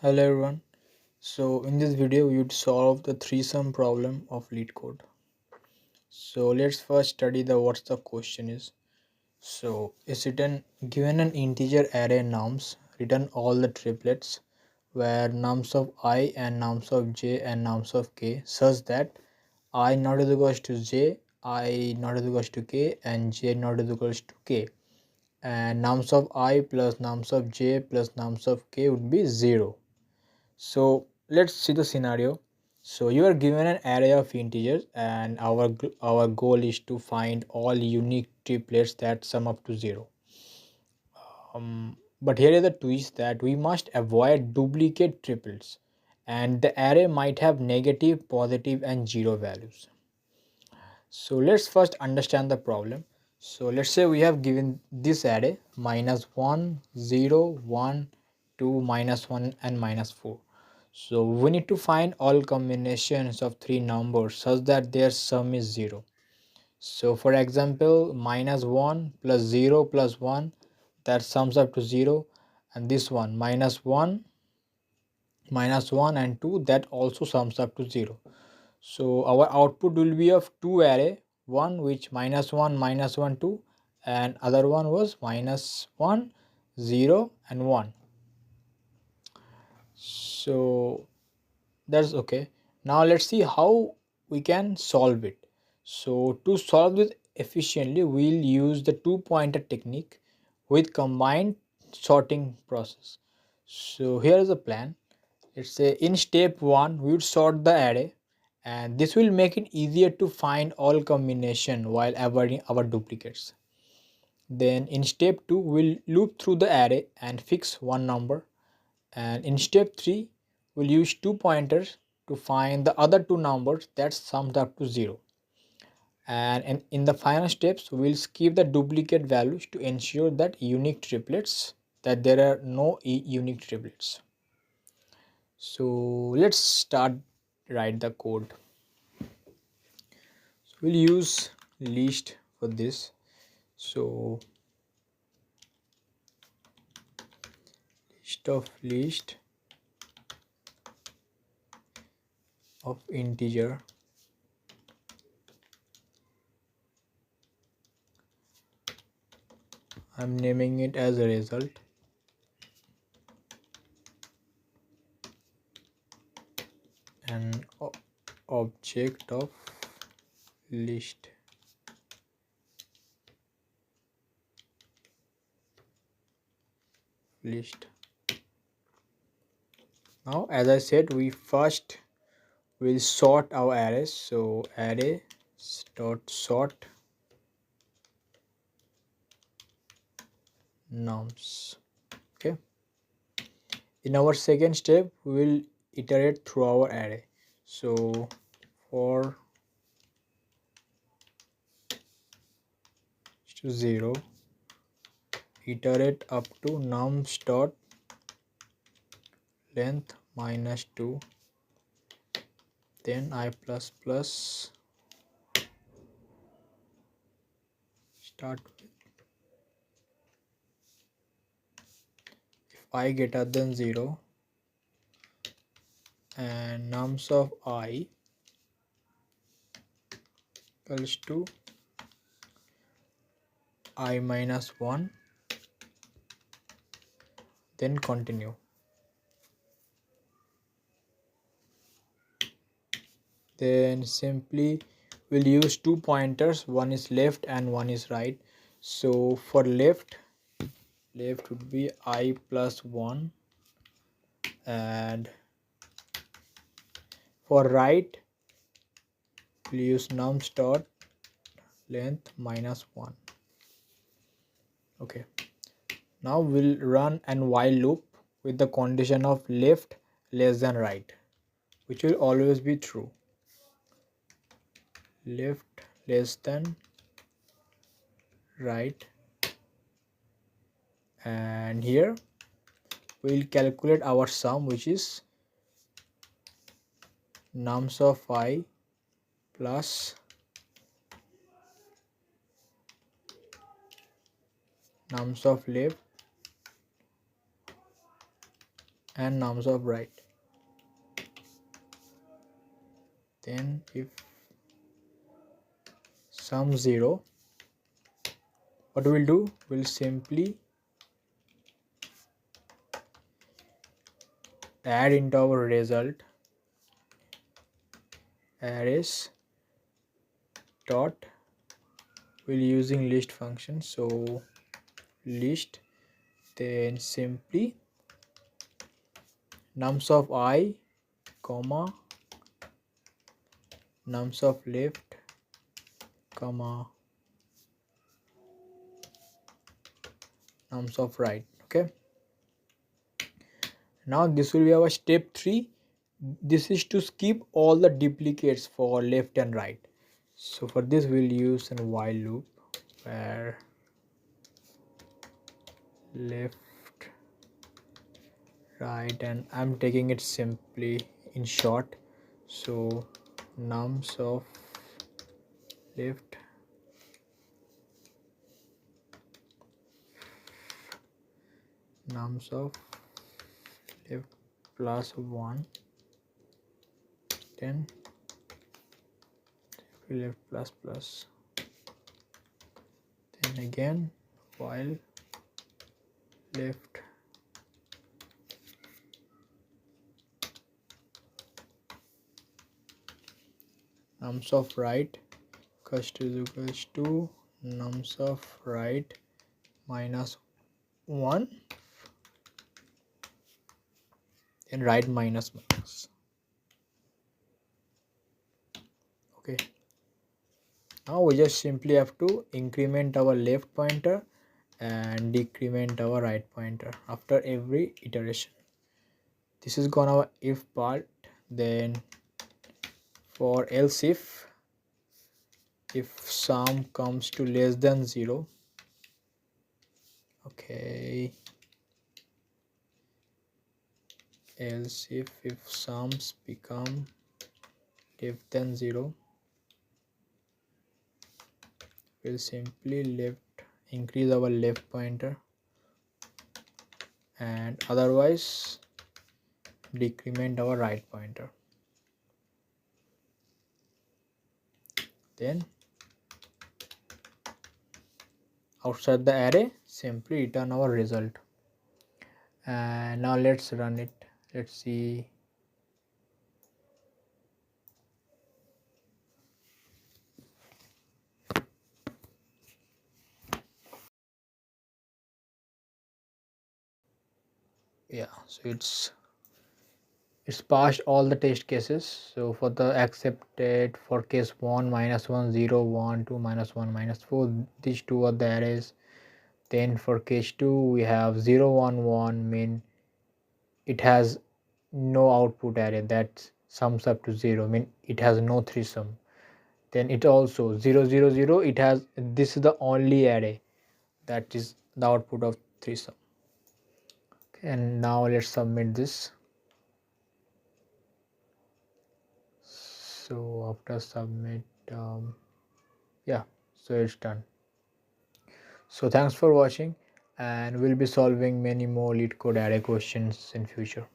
Hello everyone. So in this video we would solve the three-sum problem of LeetCode. So let's first study the what's the question is. So it's written given an integer array nums, return all the triplets where nums of I and nums of j and nums of k such that I not is equals to j, I not is equals to k and j not is equals to k, and nums of I plus nums of j plus nums of k would be 0. So let's see the scenario. So you are given an array of integers and our goal is to find all unique triplets that sum up to 0. But here is the twist that we must avoid duplicate triplets, and the array might have negative, positive and 0 values. So let's first understand the problem. So let's say we have given this array minus 1, 0, 1, 2, minus 1 and minus 4. So we need to find all combinations of three numbers such that their sum is 0. So for example, minus 1 plus 0 plus 1, that sums up to 0, and this one minus 1 and 2, that also sums up to 0. So our output will be of two array, one which minus 1 2, and other one was minus 1 0 and 1. So that's okay. Now let's see how we can solve it. So to solve this efficiently, we'll use the two pointer technique with combined sorting process. So here is the plan. Let's say in step 1 we would sort the array, and this will make it easier to find all combination while avoiding our duplicates. Then in step 2 we'll loop through the array and fix one number, and in step 3 we'll use two pointers to find the other two numbers that sums up to 0, and in the final steps we'll skip the duplicate values to ensure that there are no unique triplets. So let's start write the code. So we'll use list for this. So list of integer, I'm naming it as a result, and object of list. Now as I said, we first will sort our arrays. So array dot sort nums. Okay, in our second step we will iterate through our array. So for 0, iterate up to nums dot length minus 2, then I plus plus start with if I greater than 0 and nums of I equals to I minus 1, then continue. Then simply we'll use two pointers, one is left and one is right. So for left would be I plus 1, and for right we'll use nums dot length minus 1. Okay, now we'll run an while loop with the condition of left less than right, which will always be true. Left less than right, and here we'll calculate our sum, which is nums of I plus nums of left and nums of right. Then if sum 0, what we'll do, we'll simply add into our result arrays dot, we'll using list function, so list, then simply nums of I comma nums of left comma nums of right. Okay, now this will be our step 3. This is to skip all the duplicates for left and right. So for this we'll use a while loop where left, right, and I'm taking it simply in short, so nums of left nums of left plus 1, then left plus plus, then again while left nums of right is equals to nums of right minus 1, then right minus minus. Okay, now we just simply have to increment our left pointer and decrement our right pointer after every iteration. This is gonna if part. Then for else if sum comes to less than 0, okay, else if sums become less than 0, we'll simply increase our left pointer, and otherwise decrement our right pointer. Then outside the array simply return our result. And now let's run it. Let's see. Yeah, so it's passed all the test cases. So for the accepted, for case 1 -1 0 1 2 -1 -4, these two are the arrays. Then for case 2 we have 0 1 1, mean it has no output array that sums up to 0, mean it has no threesome. Then it also 0 0 0, it has, this is the only array that is the output of threesome. Okay, and now let's submit this. So after submit, yeah, so it's done. So thanks for watching, and we'll be solving many more LeetCode array questions in future.